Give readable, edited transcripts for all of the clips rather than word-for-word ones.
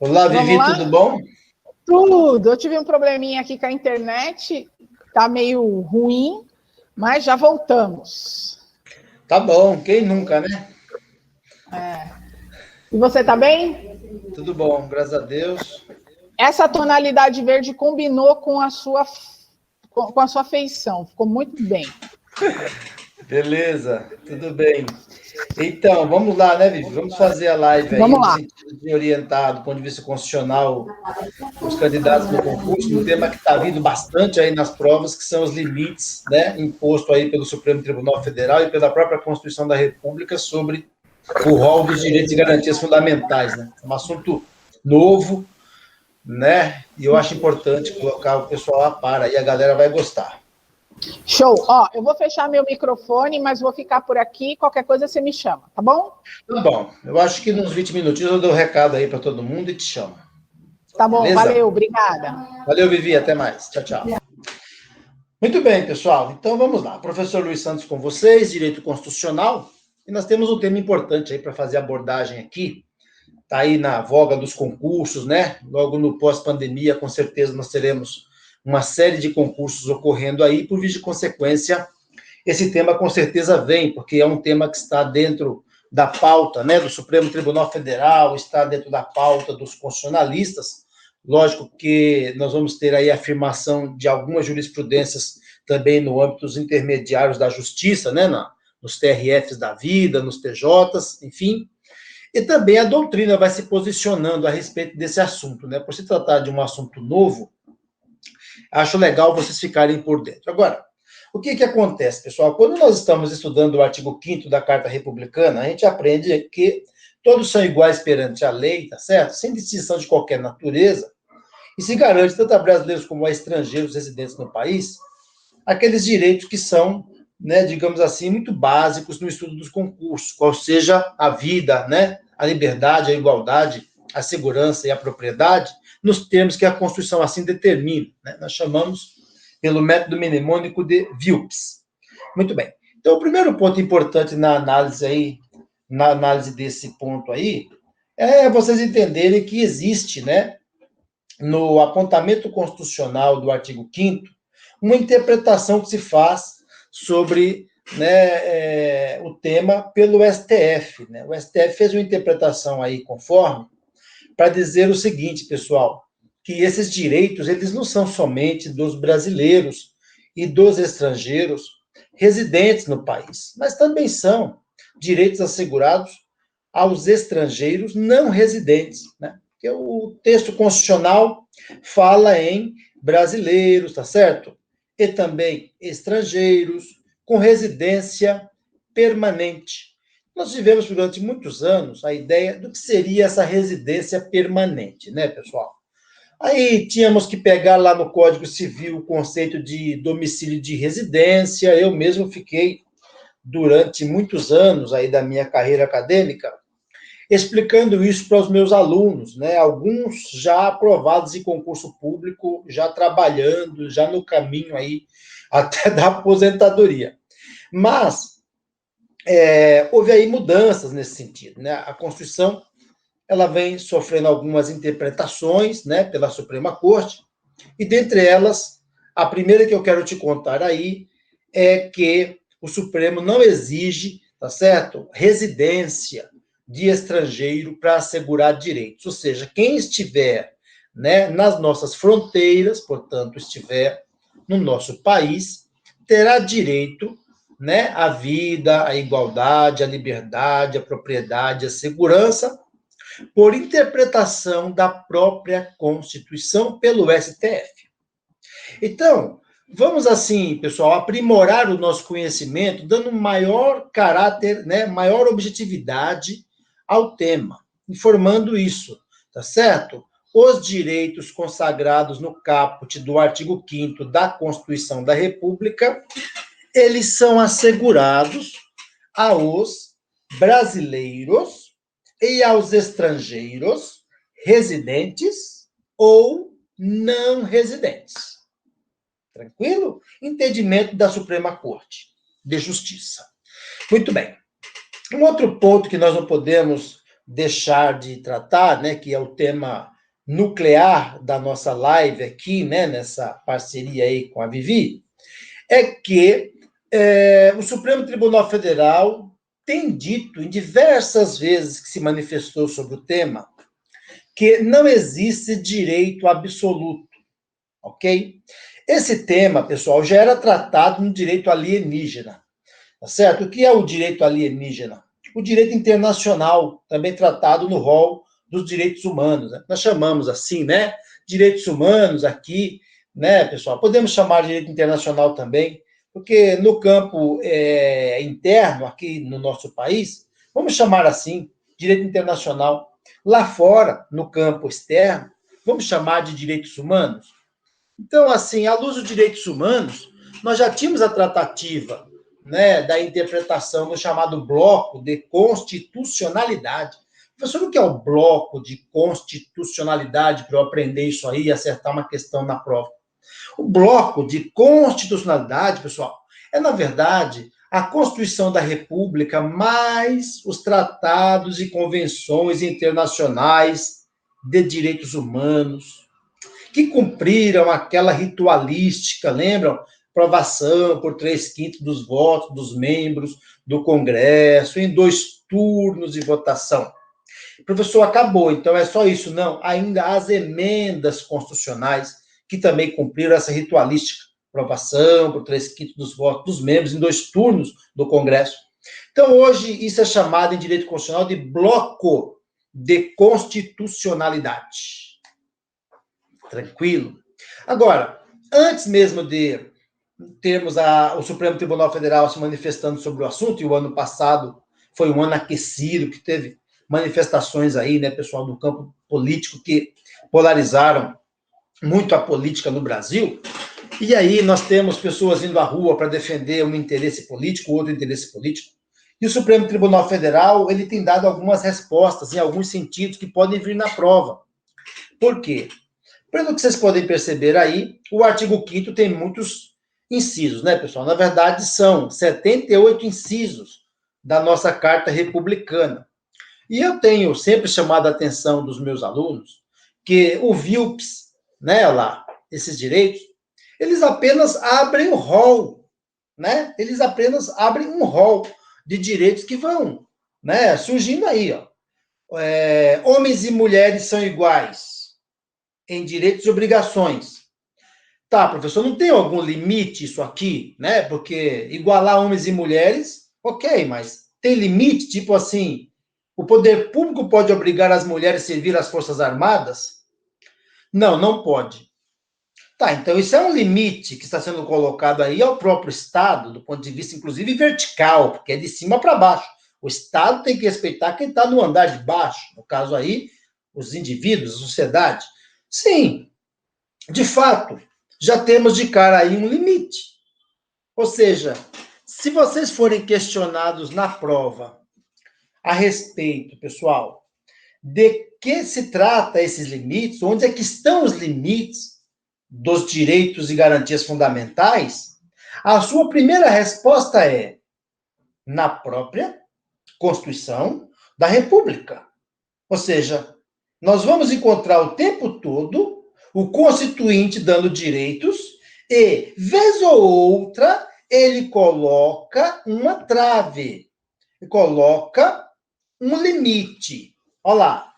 Olá, Vivi, tudo bom? Tudo. Eu tive um probleminha aqui com a internet, tá meio ruim, mas já voltamos. Tá bom, quem nunca, né? E você tá bem? Tudo bom, graças a Deus. Essa tonalidade verde combinou com a sua feição, ficou muito bem. Beleza, tudo bem. Então, vamos lá, né, Vivi? Vamos fazer a live aí Vamos no lá. sentido de orientar, do ponto de vista constitucional, os candidatos no concurso, um tema que está vindo bastante aí nas provas, que são os limites, né, imposto aí pelo Supremo Tribunal Federal e pela própria Constituição da República sobre o rol dos direitos e garantias fundamentais, né? É um assunto novo, né? E eu acho importante colocar o pessoal a par aí, a galera vai gostar. Show. Ó, eu vou fechar meu microfone, mas vou ficar por aqui. Qualquer coisa você me chama, tá bom? Tá bom, eu acho que nos 20 minutinhos eu dou um recado aí para todo mundo e te chamo. Tá bom, Beleza? valeu, obrigada. Valeu, Vivi, até mais. Tchau, tchau. Muito bem, pessoal, então vamos lá. Professor Luiz Santos com vocês, Direito Constitucional, e nós temos um tema importante aí para fazer abordagem aqui. Está aí na voga dos concursos, né? Logo no pós-pandemia, com certeza nós teremos uma série de concursos ocorrendo aí, por via de consequência, esse tema com certeza vem, porque é um tema que está dentro da pauta, né, do Supremo Tribunal Federal, está dentro da pauta dos constitucionalistas. Lógico que nós vamos ter aí a afirmação de algumas jurisprudências também no âmbito dos intermediários da justiça, né, nos TRFs da vida, nos TJs, enfim. E também a doutrina vai se posicionando a respeito desse assunto, né? Por se tratar de um assunto novo, acho legal vocês ficarem por dentro. Agora, o que acontece, pessoal? Quando nós estamos estudando o artigo 5º da Carta Republicana, a gente aprende que todos são iguais perante a lei, tá certo? Sem distinção de qualquer natureza, e se garante, tanto a brasileiros como a estrangeiros residentes no país, aqueles direitos que são, né, digamos assim, muito básicos no estudo dos concursos, qual seja a vida, né, a liberdade, a igualdade, a segurança e a propriedade, nos termos que a Constituição assim determina, né? Nós chamamos pelo método mnemônico de Wilkes. Muito bem. Então, o primeiro ponto importante na análise desse ponto aí, é vocês entenderem que existe, né, no apontamento constitucional do artigo 5º, uma interpretação que se faz sobre, né, o tema pelo STF. Né? O STF fez uma interpretação aí conforme para dizer o seguinte, pessoal, que esses direitos eles não são somente dos brasileiros e dos estrangeiros residentes no país, mas também são direitos assegurados aos estrangeiros não residentes, né? Porque o texto constitucional fala em brasileiros, tá certo? E também estrangeiros com residência permanente. Nós tivemos durante muitos anos a ideia do que seria essa residência permanente, né, pessoal? Aí tínhamos que pegar lá no Código Civil o conceito de domicílio de residência. Eu mesmo fiquei durante muitos anos aí da minha carreira acadêmica explicando isso para os meus alunos, né? Alguns já aprovados em concurso público, já trabalhando, já no caminho aí até da aposentadoria. Mas houve aí mudanças nesse sentido, né? A Constituição ela vem sofrendo algumas interpretações, né, pela Suprema Corte, e dentre elas, a primeira que eu quero te contar aí é que o Supremo não exige, tá certo, residência de estrangeiro para assegurar direitos. Ou seja, quem estiver, né, nas nossas fronteiras, portanto, estiver no nosso país, terá direito, né, à vida, à igualdade, à liberdade, à propriedade, à segurança, por interpretação da própria Constituição pelo STF. Então, vamos assim, pessoal, aprimorar o nosso conhecimento, dando maior caráter, né, maior objetividade ao tema, informando isso, tá certo? Os direitos consagrados no caput do artigo 5º da Constituição da República, eles são assegurados aos brasileiros e aos estrangeiros residentes ou não residentes. Tranquilo? Entendimento da Suprema Corte de Justiça. Muito bem. Um outro ponto que nós não podemos deixar de tratar, né, que é o tema nuclear da nossa live aqui, né, nessa parceria aí com a Vivi, é que o Supremo Tribunal Federal tem dito em diversas vezes que se manifestou sobre o tema que não existe direito absoluto, ok? Esse tema, pessoal, já era tratado no direito alienígena, tá certo? O que é o direito alienígena? O direito internacional, também tratado no rol dos direitos humanos, né? Nós chamamos assim, né? Direitos humanos aqui, né, pessoal? Podemos chamar de direito internacional também, porque no campo interno, aqui no nosso país, vamos chamar assim, direito internacional. Lá fora, no campo externo, vamos chamar de direitos humanos. Então, assim, à luz dos direitos humanos, nós já tínhamos a tratativa, né, da interpretação do chamado bloco de constitucionalidade. Professor, o que é o bloco de constitucionalidade, para eu aprender isso aí e acertar uma questão na prova? O bloco de constitucionalidade, pessoal, é, na verdade, a Constituição da República mais os tratados e convenções internacionais de direitos humanos, que cumpriram aquela ritualística, lembram? Aprovação por 3/5 dos votos dos membros do Congresso, em 2 turnos de votação. Professor, acabou, então é só isso? Não, ainda as emendas constitucionais, que também cumpriram essa ritualística, aprovação por 3/5 dos votos dos membros em 2 turnos do Congresso. Então, hoje, isso é chamado em direito constitucional de bloco de constitucionalidade. Tranquilo? Agora, antes mesmo de termos o Supremo Tribunal Federal se manifestando sobre o assunto, e o ano passado foi um ano aquecido, que teve manifestações aí, né, pessoal, do campo político, que polarizaram muito a política no Brasil, e aí nós temos pessoas indo à rua para defender um interesse político, outro interesse político, e o Supremo Tribunal Federal, ele tem dado algumas respostas, em alguns sentidos, que podem vir na prova. Por quê? Pelo que vocês podem perceber aí, o artigo 5º tem muitos incisos, né, pessoal? Na verdade, são 78 incisos da nossa Carta Republicana. E eu tenho sempre chamado a atenção dos meus alunos que o VILPS, né, lá, esses direitos, eles apenas abrem o rol, né? Eles apenas abrem um rol de direitos que vão, né, surgindo aí, ó. Homens e mulheres são iguais em direitos e obrigações. Tá, professor, não tem algum limite isso aqui, né? Porque igualar homens e mulheres, ok, mas tem limite, tipo assim, o poder público pode obrigar as mulheres a servir às Forças Armadas? Não, não pode. Tá, então isso é um limite que está sendo colocado aí ao próprio Estado, do ponto de vista, inclusive, vertical, porque é de cima para baixo. O Estado tem que respeitar quem está no andar de baixo, no caso aí, os indivíduos, a sociedade. Sim, de fato, já temos de cara aí um limite. Ou seja, se vocês forem questionados na prova a respeito, pessoal, de que se trata esses limites, onde é que estão os limites dos direitos e garantias fundamentais, a sua primeira resposta é na própria Constituição da República. Ou seja, nós vamos encontrar o tempo todo o Constituinte dando direitos e, vez ou outra, ele coloca uma trave, coloca um limite. Olha lá,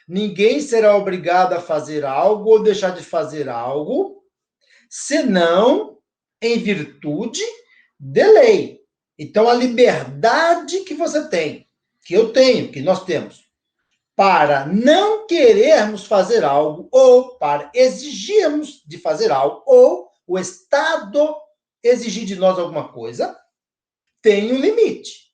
ninguém será obrigado a fazer algo ou deixar de fazer algo, senão em virtude de lei. Então, a liberdade que você tem, que eu tenho, que nós temos, para não querermos fazer algo, ou para exigirmos de fazer algo, ou o Estado exigir de nós alguma coisa, tem um limite.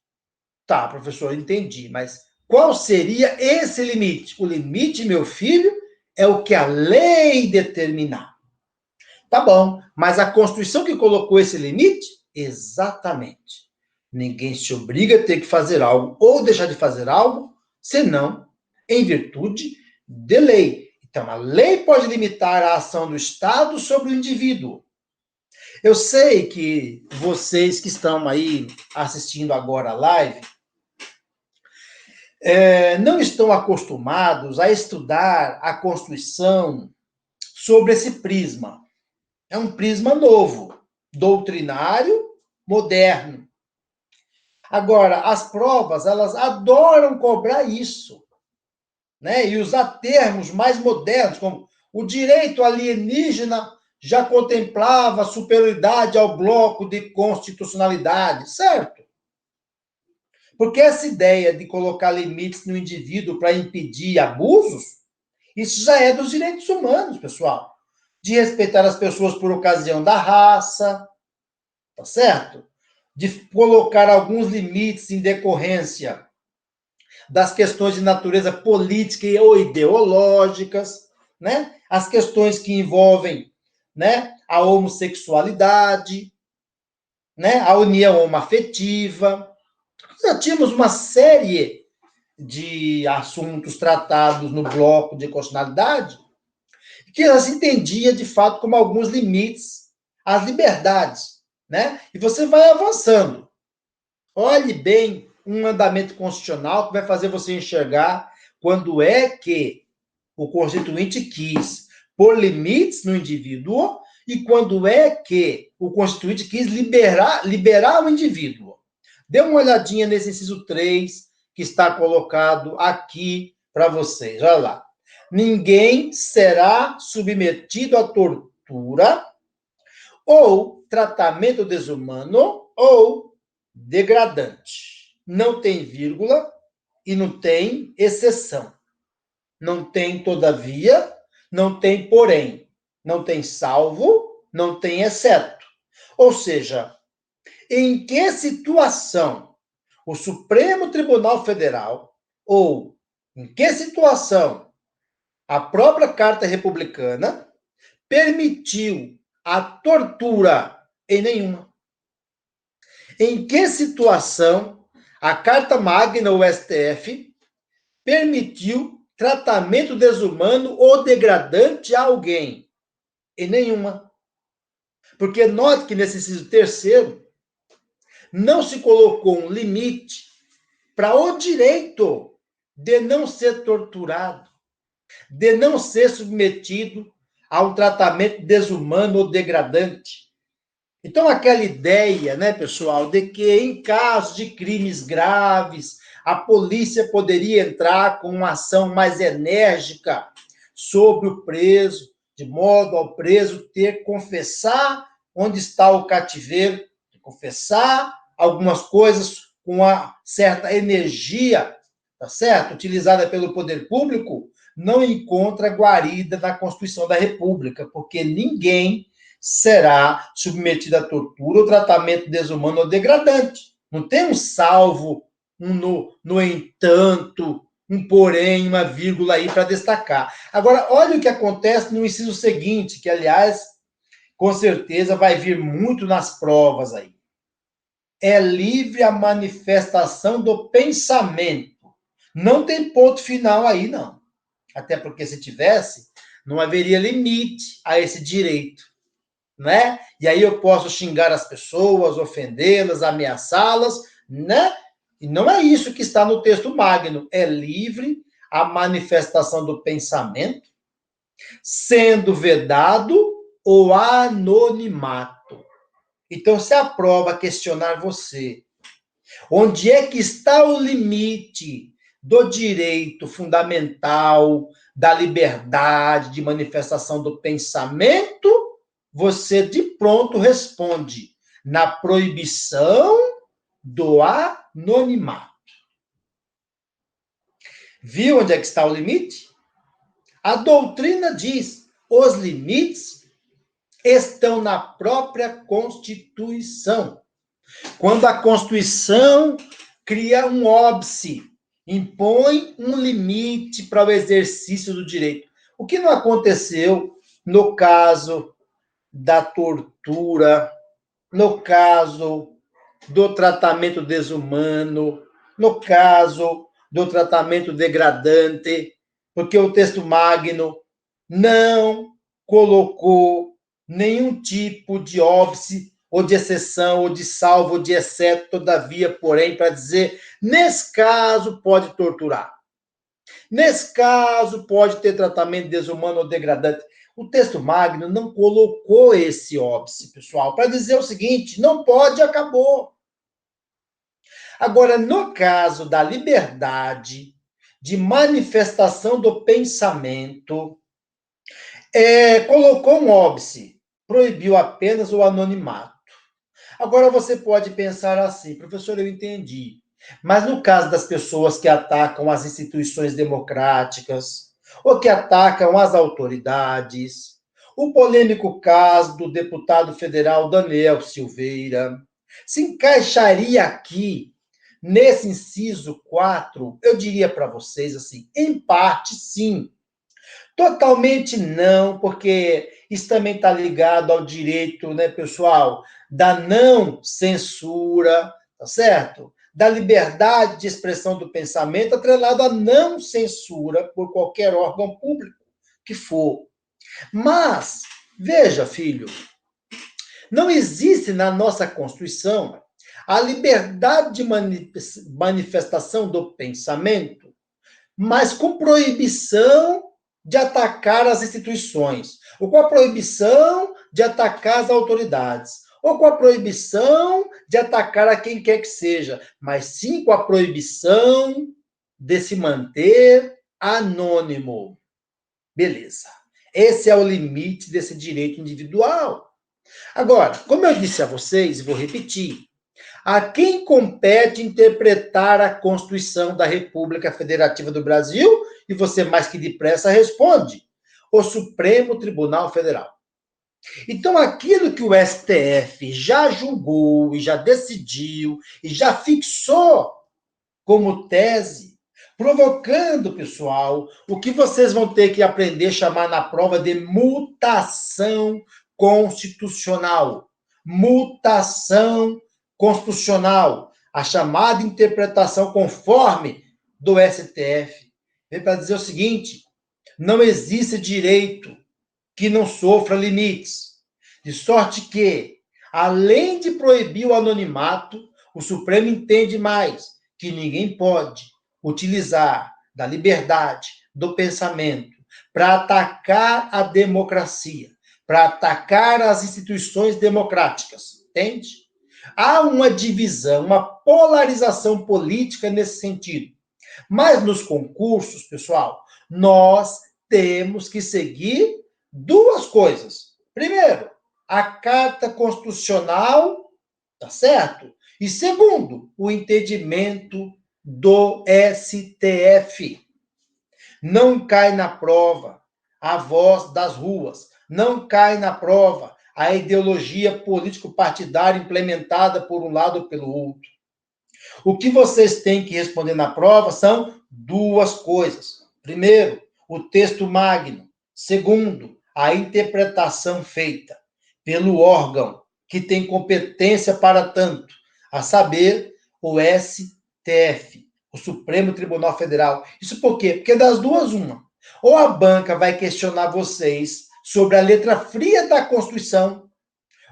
Tá, professor, entendi, mas qual seria esse limite? O limite, meu filho, é o que a lei determinar. Tá bom, mas a Constituição que colocou esse limite? Exatamente. Ninguém se obriga a ter que fazer algo ou deixar de fazer algo, senão em virtude de lei. Então, a lei pode limitar a ação do Estado sobre o indivíduo. Eu sei que vocês que estão aí assistindo agora a live, não estão acostumados a estudar a Constituição sobre esse prisma. É um prisma novo, doutrinário, moderno. Agora, as provas, elas adoram cobrar isso, né? E usar termos mais modernos, como o direito alienígena já contemplava superioridade ao bloco de constitucionalidade, certo? Porque essa ideia de colocar limites no indivíduo para impedir abusos, isso já é dos direitos humanos, pessoal. De respeitar as pessoas por ocasião da raça, tá certo? De colocar alguns limites em decorrência das questões de natureza política ou ideológicas, né? As questões que envolvem, né, a homossexualidade, né, a união homoafetiva. Já tínhamos uma série de assuntos tratados no bloco de constitucionalidade que ela se entendia, de fato, como alguns limites às liberdades, né? E você vai avançando. Olhe bem um mandamento constitucional que vai fazer você enxergar quando é que o Constituinte quis pôr limites no indivíduo e quando é que o Constituinte quis liberar o indivíduo. Dê uma olhadinha nesse inciso 3 que está colocado aqui para vocês. Olha lá. Ninguém será submetido à tortura ou tratamento desumano ou degradante. Não tem vírgula e não tem exceção. Não tem todavia, não tem porém. Não tem salvo, não tem exceto. Ou seja, em que situação o Supremo Tribunal Federal ou em que situação a própria Carta Republicana permitiu a tortura? Em nenhuma. Em que situação a Carta Magna, o STF, permitiu tratamento desumano ou degradante a alguém? Em nenhuma. Porque note que nesse inciso 3º não se colocou um limite para o direito de não ser torturado, de não ser submetido a um tratamento desumano ou degradante. Então, aquela ideia, né, pessoal, de que em casos de crimes graves, a polícia poderia entrar com uma ação mais enérgica sobre o preso, de modo ao preso ter que confessar onde está o cativeiro, confessar algumas coisas com uma certa energia, tá certo? Utilizada pelo poder público, não encontra guarida na Constituição da República, porque ninguém será submetido à tortura ou tratamento desumano ou degradante. Não tem um salvo, um no entanto, um porém, uma vírgula aí para destacar. Agora, olha o que acontece no inciso seguinte, que, aliás, com certeza vai vir muito nas provas aí. É livre a manifestação do pensamento. Não tem ponto final aí, não. Até porque, se tivesse, não haveria limite a esse direito, né? E aí eu posso xingar as pessoas, ofendê-las, ameaçá-las, né? E não é isso que está no texto magno. É livre a manifestação do pensamento, sendo vedado o anonimato. Então, se a prova questionar você, onde é que está o limite do direito fundamental, da liberdade de manifestação do pensamento, você de pronto responde na proibição do anonimato. Viu onde é que está o limite? A doutrina diz: os limites estão na própria Constituição. Quando a Constituição cria um óbice, impõe um limite para o exercício do direito. O que não aconteceu no caso da tortura, no caso do tratamento desumano, no caso do tratamento degradante, porque o texto magno não colocou nenhum tipo de óbice ou de exceção, ou de salvo, ou de exceto, todavia, porém, para dizer, nesse caso, pode torturar. Nesse caso, pode ter tratamento desumano ou degradante. O texto magno não colocou esse óbice, pessoal, para dizer o seguinte, não pode, acabou. Agora, no caso da liberdade de manifestação do pensamento, colocou um óbice, proibiu apenas o anonimato. Agora você pode pensar assim, professor, eu entendi, mas no caso das pessoas que atacam as instituições democráticas, ou que atacam as autoridades, o polêmico caso do deputado federal Daniel Silveira, se encaixaria aqui, nesse inciso 4, eu diria para vocês assim, em parte sim, totalmente não, porque isso também está ligado ao direito, né, pessoal, da não censura, tá certo? Da liberdade de expressão do pensamento, atrelado à não censura por qualquer órgão público que for. Mas, veja, filho, não existe na nossa Constituição a liberdade de manifestação do pensamento, mas com proibição de atacar as instituições, ou com a proibição de atacar as autoridades, ou com a proibição de atacar a quem quer que seja, mas sim com a proibição de se manter anônimo. Beleza. Esse é o limite desse direito individual. Agora, como eu disse a vocês, e vou repetir, a quem compete interpretar a Constituição da República Federativa do Brasil? E você, mais que depressa, responde: o Supremo Tribunal Federal. Então, aquilo que o STF já julgou, e já decidiu, e já fixou como tese, provocando, pessoal, o que vocês vão ter que aprender a chamar na prova de mutação constitucional. Mutação constitucional, a chamada interpretação conforme do STF. Vem para dizer o seguinte, não existe direito que não sofra limites, de sorte que, além de proibir o anonimato, o Supremo entende mais que ninguém pode utilizar da liberdade do pensamento para atacar a democracia, para atacar as instituições democráticas, entende? Há uma divisão, uma polarização política nesse sentido. Mas nos concursos, pessoal, nós temos que seguir duas coisas. Primeiro, a Carta Constitucional, tá certo? E segundo, o entendimento do STF. Não cai na prova a voz das ruas, não cai na prova a ideologia político-partidária implementada por um lado ou pelo outro. O que vocês têm que responder na prova são duas coisas. Primeiro, o texto magno. Segundo, a interpretação feita pelo órgão que tem competência para tanto, a saber, o STF, o Supremo Tribunal Federal. Isso por quê? Porque das duas, uma. Ou a banca vai questionar vocês sobre a letra fria da Constituição,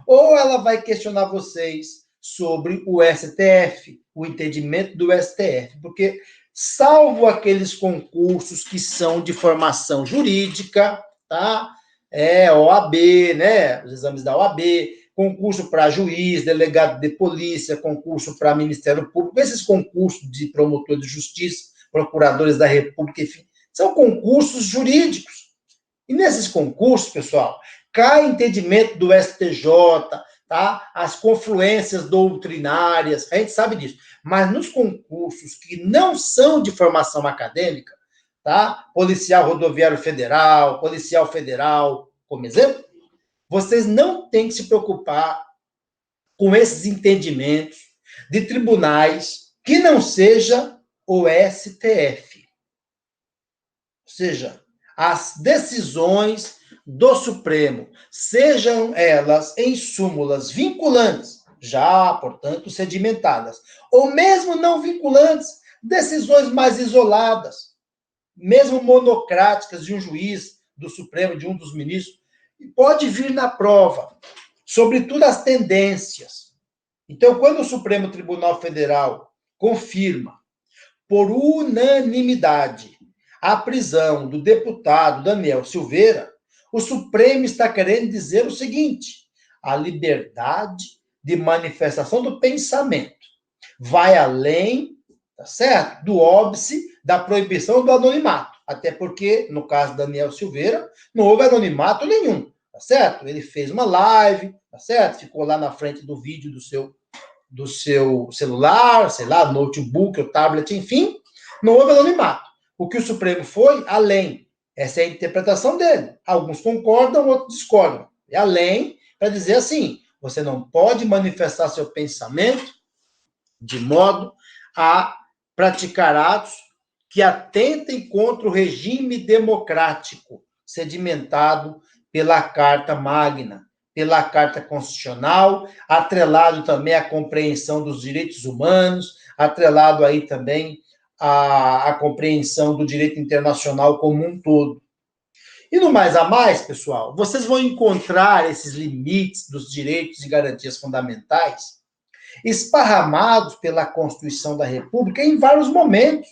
ou ela vai questionar vocês sobre o STF, o entendimento do STF, porque, salvo aqueles concursos que são de formação jurídica, tá? OAB, né? Os exames da OAB, concurso para juiz, delegado de polícia, concurso para Ministério Público, esses concursos de promotor de justiça, procuradores da República, enfim, são concursos jurídicos. E nesses concursos, pessoal, cai entendimento do STJ, tá? As confluências doutrinárias, a gente sabe disso. Mas nos concursos que não são de formação acadêmica, tá? Policial Rodoviário Federal, Policial Federal, como exemplo, vocês não têm que se preocupar com esses entendimentos de tribunais que não seja o STF. Ou seja, as decisões do Supremo, sejam elas em súmulas vinculantes, já, portanto, sedimentadas, ou mesmo não vinculantes, decisões mais isoladas, mesmo monocráticas de um juiz do Supremo, de um dos ministros, pode vir na prova sobretudo as tendências. Então, quando o Supremo Tribunal Federal confirma, por unanimidade, a prisão do deputado Daniel Silveira, o Supremo está querendo dizer o seguinte: a liberdade de manifestação do pensamento vai além, tá certo, do óbice da proibição do anonimato. Até porque, no caso de Daniel Silveira, não houve anonimato nenhum, tá certo? Ele fez uma live, tá certo? Ficou lá na frente do vídeo do seu celular, sei lá, notebook, ou tablet, enfim, não houve anonimato. O que o Supremo foi, além. Essa é a interpretação dele. Alguns concordam, outros discordam. É além para dizer assim, você não pode manifestar seu pensamento de modo a praticar atos que atentem contra o regime democrático sedimentado pela Carta Magna, pela Carta Constitucional, atrelado também à compreensão dos direitos humanos, atrelado aí também à compreensão do direito internacional como um todo. E no mais a mais, pessoal, vocês vão encontrar esses limites dos direitos e garantias fundamentais esparramados pela Constituição da República em vários momentos.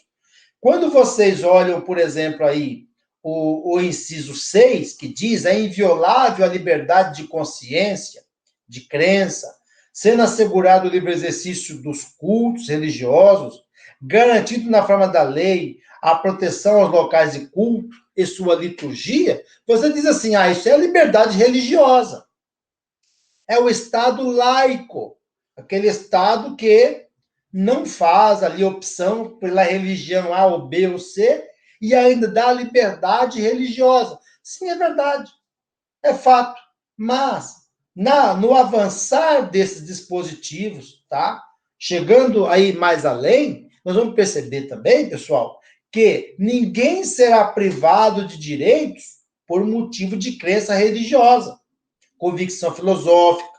Quando vocês olham, por exemplo, aí o inciso 6, que diz: é inviolável a liberdade de consciência, de crença, sendo assegurado o livre exercício dos cultos religiosos, garantido na forma da lei a proteção aos locais de culto e sua liturgia, você diz assim: isso é a liberdade religiosa. É o Estado laico, aquele Estado que não faz ali opção pela religião A ou B ou C e ainda dá liberdade religiosa. Sim, é verdade, é fato. Mas, no avançar desses dispositivos, tá? Chegando aí mais além, nós vamos perceber também, pessoal, que ninguém será privado de direitos por motivo de crença religiosa, convicção filosófica,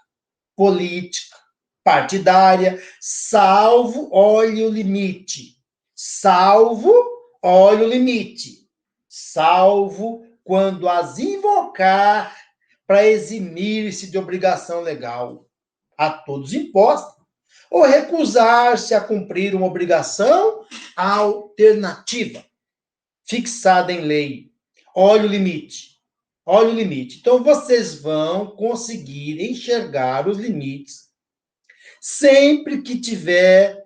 política, partidária, salvo, olhe o limite, salvo, olhe o limite, salvo quando as invocar para eximir-se de obrigação legal a todos imposta, ou recusar-se a cumprir uma obrigação alternativa, fixada em lei. Olha o limite. Olha o limite. Então, vocês vão conseguir enxergar os limites sempre que tiver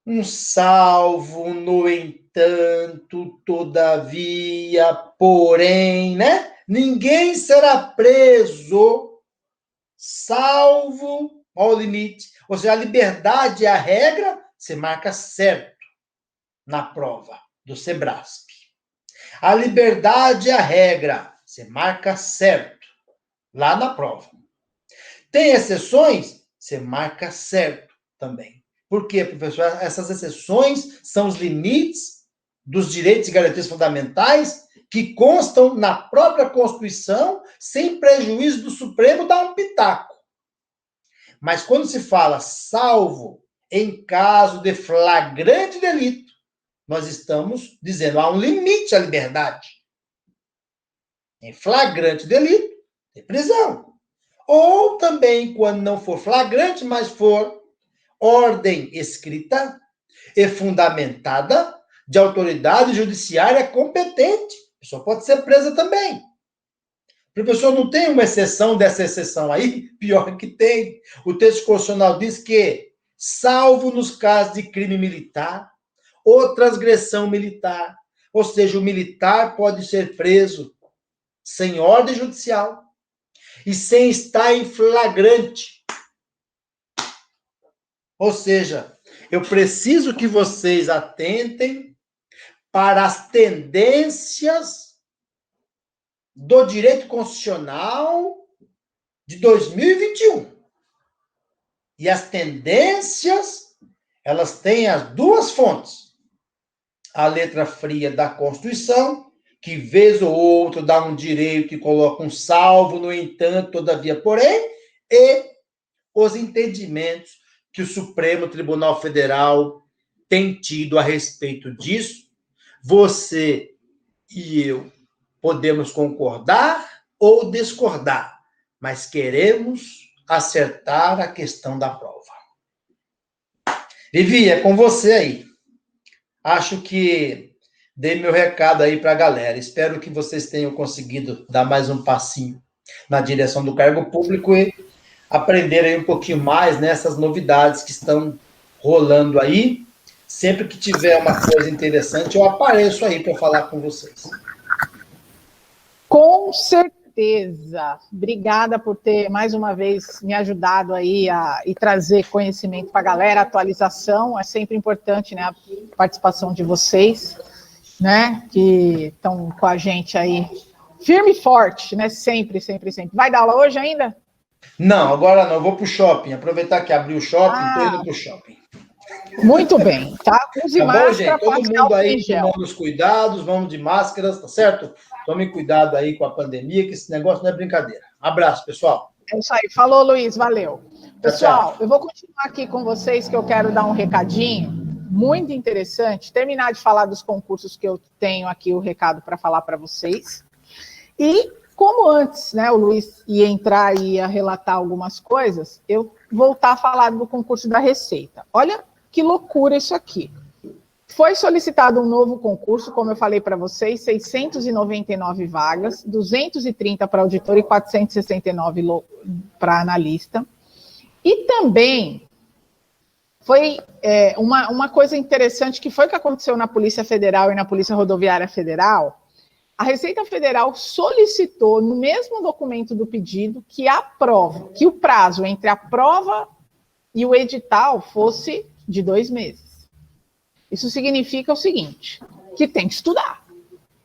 um salvo, no entanto, todavia, porém, né? Ninguém será preso, salvo ao limite. Ou seja, a liberdade é a regra, você marca certo na prova do Sebrasp. A liberdade é a regra, você marca certo lá na prova. Tem exceções, você marca certo também. Por quê, professor? Essas exceções são os limites dos direitos e garantias fundamentais que constam na própria Constituição, sem prejuízo do Supremo dar um pitaco. Mas quando se fala salvo em caso de flagrante delito, nós estamos dizendo há um limite à liberdade. Em flagrante delito, tem prisão. Ou também, quando não for flagrante, mas for ordem escrita e fundamentada de autoridade judiciária competente, a pessoa pode ser presa também. Professor, não tem uma exceção dessa exceção aí? Pior que tem. O texto constitucional diz que, salvo nos casos de crime militar ou transgressão militar, ou seja, o militar pode ser preso sem ordem judicial e sem estar em flagrante. Ou seja, eu preciso que vocês atentem para as tendências do direito constitucional de 2021. E as tendências, elas têm as duas fontes. A letra fria da Constituição, que vez ou outra dá um direito e coloca um salvo, no entanto, todavia, porém, e os entendimentos que o Supremo Tribunal Federal tem tido a respeito disso. Você e eu podemos concordar ou discordar, mas queremos acertar a questão da prova. Vivi, é com você aí. Acho que dei meu recado aí para a galera. Espero que vocês tenham conseguido dar mais um passinho na direção do cargo público e aprender aí um pouquinho mais nessas novidades que estão rolando aí. Sempre que tiver uma coisa interessante, eu apareço aí para falar com vocês. Com certeza. Obrigada por ter, mais uma vez, me ajudado aí e trazer conhecimento para a galera, atualização. É sempre importante, né, a participação de vocês, né, que estão com a gente aí, firme e forte, né, sempre, sempre, sempre. Vai dar aula hoje ainda? Não, agora não. Eu vou para o shopping. Aproveitar que abriu o shopping, estou indo para o shopping. Muito bem, tá? Use tá bom, máscara, gente? Todo mundo álcool aí em gel. tomando os cuidados, vamos de máscaras, tá certo? Tomem cuidado aí com a pandemia, que esse negócio não é brincadeira. Abraço, pessoal. É isso aí. Falou, Luiz. Valeu. Pessoal, tchau. Eu vou continuar aqui com vocês, que eu quero dar um recadinho muito interessante, terminar de falar dos concursos que eu tenho aqui, o recado para falar para vocês. E, como antes, né, o Luiz ia entrar e ia relatar algumas coisas, eu voltar a falar do concurso da Receita. Olha que loucura isso aqui. Foi solicitado um novo concurso, como eu falei para vocês, 699 vagas, 230 para auditor e 469 para analista. E também foi uma coisa interessante que foi que aconteceu na Polícia Federal e na Polícia Rodoviária Federal. A Receita Federal solicitou, no mesmo documento do pedido, que que o prazo entre a prova e o edital fosse de 2 meses. Isso significa o seguinte, que tem que estudar.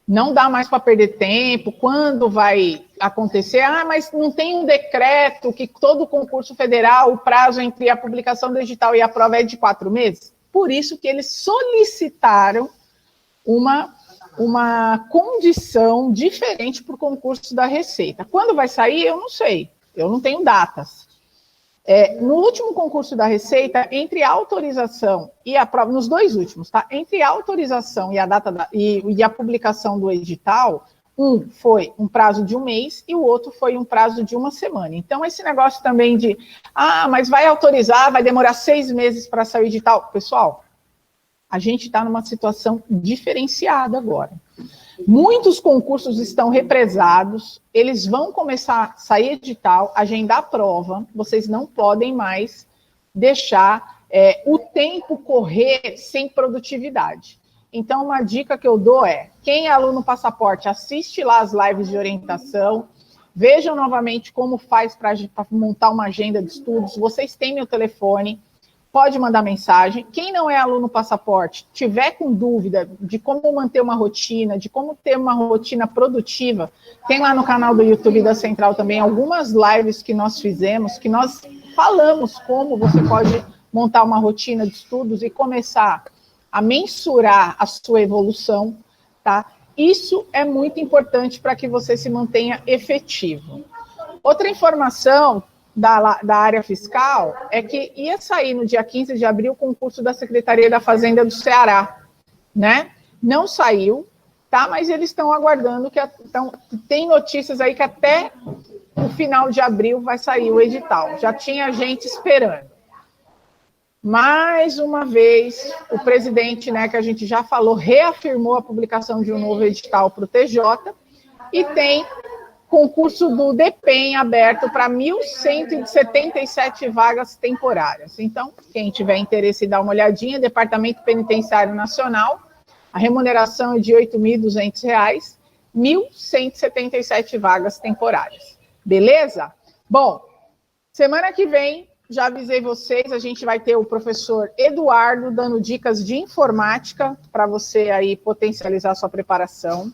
Não dá mais para perder tempo, quando vai acontecer? Mas não tem um decreto que todo concurso federal, o prazo entre a publicação do edital e a prova é de 4 meses? Por isso que eles solicitaram uma condição diferente para o concurso da Receita. Quando vai sair, eu não sei, eu não tenho datas. No último concurso da Receita, entre a autorização e a prova, nos 2 últimos, tá? Entre a autorização e a data e a publicação do edital, um foi um prazo de 1 mês e o outro foi um prazo de 1 semana. Então, esse negócio também de, mas vai autorizar, vai demorar 6 meses para sair o edital. Pessoal, a gente está numa situação diferenciada agora. Muitos concursos estão represados, eles vão começar a sair edital, agendar a prova, vocês não podem mais deixar o tempo correr sem produtividade. Então, uma dica que eu dou é, quem é aluno passaporte, assiste lá as lives de orientação, vejam novamente como faz para montar uma agenda de estudos, vocês têm meu telefone, pode mandar mensagem. Quem não é aluno passaporte, tiver com dúvida de como manter uma rotina, de como ter uma rotina produtiva, tem lá no canal do YouTube da Central também algumas lives que nós fizemos, que nós falamos como você pode montar uma rotina de estudos e começar a mensurar a sua evolução, tá? Isso é muito importante para que você se mantenha efetivo. Outra informação da área fiscal é que ia sair no dia 15 de abril o concurso da Secretaria da Fazenda do Ceará, né? Não saiu, tá? Mas eles estão aguardando, tem notícias aí que até o final de abril vai sair o edital. Já tinha gente esperando. Mais uma vez, o presidente, né, que a gente já falou, reafirmou a publicação de um novo edital para o TJ e tem concurso do DEPEN aberto para 1.177 vagas temporárias. Então, quem tiver interesse em dar uma olhadinha, Departamento Penitenciário Nacional, a remuneração é de R$ 8.200, 1.177 vagas temporárias. Beleza? Bom, semana que vem, já avisei vocês, a gente vai ter o professor Eduardo dando dicas de informática para você aí potencializar a sua preparação.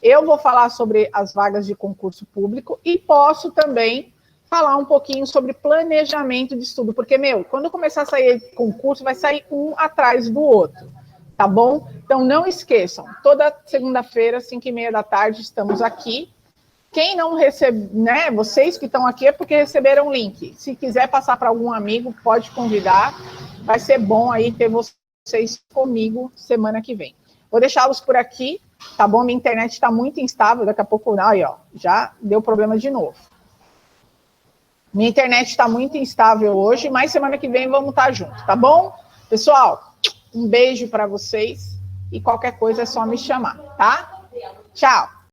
Eu vou falar sobre as vagas de concurso público e posso também falar um pouquinho sobre planejamento de estudo, porque, quando começar a sair concurso, vai sair um atrás do outro, tá bom? Então, não esqueçam, toda segunda-feira, 5h30 da tarde, estamos aqui. Quem não recebe, né, vocês que estão aqui é porque receberam o link. Se quiser passar para algum amigo, pode convidar. Vai ser bom aí ter vocês comigo semana que vem. Vou deixá-los por aqui. Tá bom? Minha internet está muito instável, daqui a pouco, já deu problema de novo. Minha internet está muito instável hoje, mas semana que vem vamos estar juntos, tá bom? Pessoal, um beijo para vocês e qualquer coisa é só me chamar, tá? Tchau!